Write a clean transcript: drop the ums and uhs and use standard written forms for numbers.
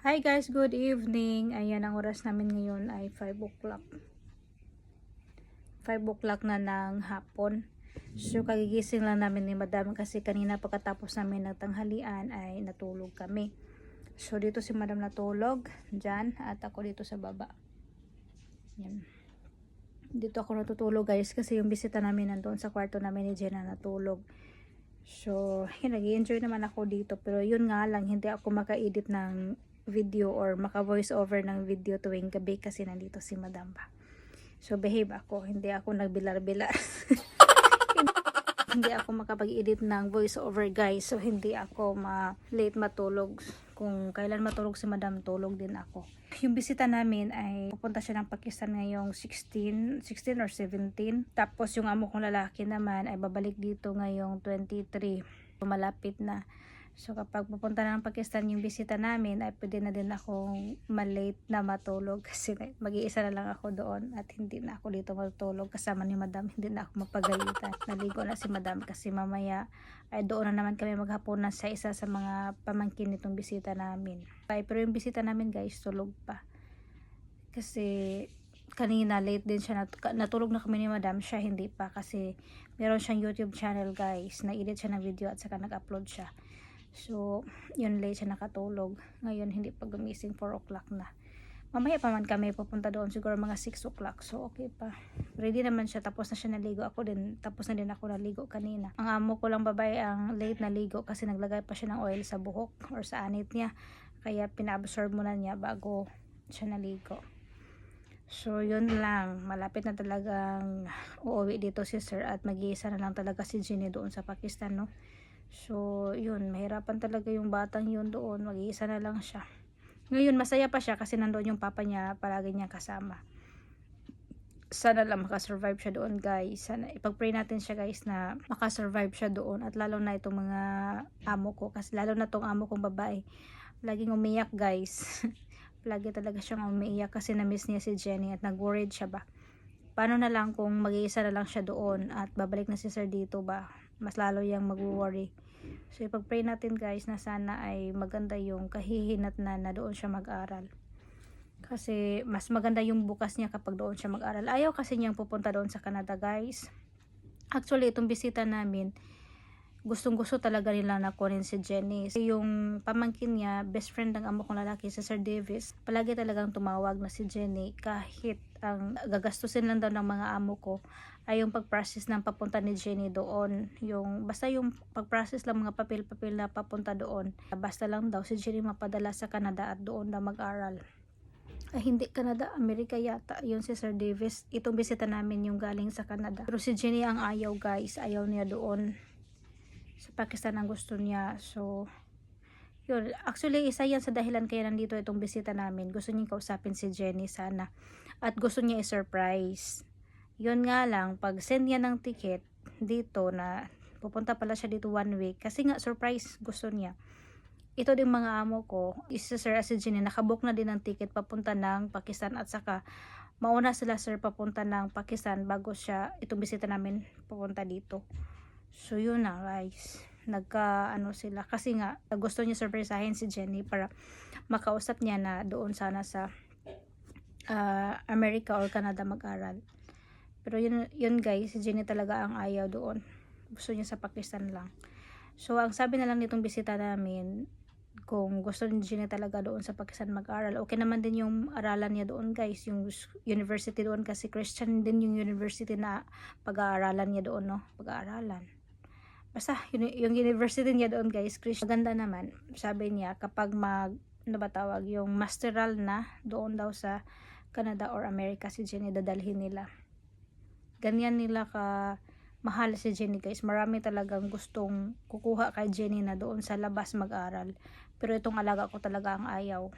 Hi guys, good evening. Ayan, ang oras namin ngayon ay 5 o'clock. 5 o'clock na ng hapon. So, kagigising lang namin ni Madam kasi kanina pagkatapos namin ng tanghalian ay natulog kami. So, dito si Madam natulog, dyan, at ako dito sa baba. Yan. Dito ako natutulog guys kasi yung bisita namin nandoon sa kwarto namin ni Jenna natulog. So, yun, nag-i-enjoy naman ako dito. Pero yun nga lang, hindi ako maka-edit ng video or maka-voice over ng video tuwing gabi kasi nandito si Madam pa. So, behave ako. Hindi ako nagbilar-bilar. Hindi ako makapag-edit ng voice over guys. So, hindi ako late matulog. Kung kailan matulog si Madam, tulog din ako. Yung bisita namin ay pupunta siya ng Pakistan ngayong 16 or 17. Tapos yung amo kong lalaki naman ay babalik dito ngayong 23. Malapit na. So kapag pupunta na ng Pakistan yung bisita namin ay pwede na din akong malate na matulog kasi mag-iisa na lang ako doon at hindi na ako dito matulog kasama ni Madam. Hindi na ako mapagalitan. Naligo na si Madam kasi mamaya ay doon na naman kami maghapunan sa isa sa mga pamangkin nitong bisita namin. Pero yung bisita namin guys tulog pa kasi kanina late din siya, natulog na kami ni Madam, siya hindi pa kasi meron siyang YouTube channel guys, na-edit siya ng video at saka nag-upload siya. So, yun late siya nakatulog. Ngayon, hindi pa gumising, 4 o'clock na. Mamaya pa man kami pupunta doon, siguro mga 6 o'clock. So, okay pa. Ready naman siya, tapos na siya naligo. Ako din, tapos na din ako naligo kanina. Ang amo ko lang babae ang late naligo kasi naglagay pa siya ng oil sa buhok or sa anit niya. Kaya pina-absorb muna niya bago siya naligo. So, yun lang. Malapit na talagang uuwi dito si Sir at mag-iisa na lang talaga si Jenny doon sa Pakistan, no? So, yun, mahirapan talaga yung batang yun doon. Mag-iisa na lang siya. Ngayon, masaya pa siya kasi nandoon yung papa niya, palagi niya kasama. Sana lang makasurvive siya doon, guys. Sana, ipag-pray natin siya, guys, na makasurvive siya doon. At lalo na itong mga amo ko. Kasi lalo na itong amo kong babae. Laging umiyak, guys. Lagi talaga siyang umiiyak kasi na-miss niya si Jenny at nag-worried siya ba. Paano na lang kung mag-iisa na lang siya doon at babalik na si Sir dito ba? Mas lalo yang mag-worry. So, ipag-pray natin guys na sana ay maganda yung kahihinat na doon siya mag-aral. Kasi mas maganda yung bukas niya kapag doon siya mag-aral. Ayaw kasi niyang pupunta doon sa Canada guys. Actually, itong bisita namin, gustong-gusto talaga nila na kunin si Jenny. Yung pamangkin niya, best friend ng amo kong lalaki, si Sir Davis, palagi talagang tumawag na si Jenny kahit ang gagastusin lang daw ng mga amo ko ay yung pag-process ng papunta ni Jenny doon. Basta yung pag-process lang mga papel-papel na papunta doon. Basta lang daw si Jenny mapadala sa Canada at doon na mag-aral. Ay, hindi, Canada, Amerika yata. Yun si Sir Davis. Itong bisita namin yung galing sa Canada. Pero si Jenny ang ayaw guys. Ayaw niya doon sa Pakistan ang gusto niya. So, yun. Actually, isa yan sa dahilan kaya nandito itong bisita namin. Gusto niya kausapin si Jenny sana. At gusto niya i-surprise. Yun nga lang, pag send niya ng ticket dito na pupunta pala siya dito 1 week. Kasi nga, surprise gusto niya. Ito din mga amo ko, isa Sir si Jenny, nakabook na din ng ticket papunta ng Pakistan at saka mauna sila Sir papunta ng Pakistan bago itong bisita namin pupunta dito. So yun na guys, sila kasi nga gusto niya surprisehin si Jenny para makausap niya na doon sana sa America or Canada mag-aral. Pero yun guys, si Jenny talaga ang ayaw doon. Gusto niya sa Pakistan lang. So ang sabi na lang nitong bisita namin, kung gusto ni Jenny talaga doon sa Pakistan mag-aral, okay naman din yung aralan niya doon guys, yung university doon kasi Christian din yung university na pag-aaralan niya doon, no? Pag-aaralan. Basta, yung university niya doon guys, Christian. Maganda naman, sabi niya, kapag yung masteral na doon daw sa Canada or America si Jenny, dadalhin nila. Ganyan nila ka mahal si Jenny guys. Marami talagang gustong kukuha kay Jenny na doon sa labas mag-aral. Pero itong alaga ko talaga ang ayaw.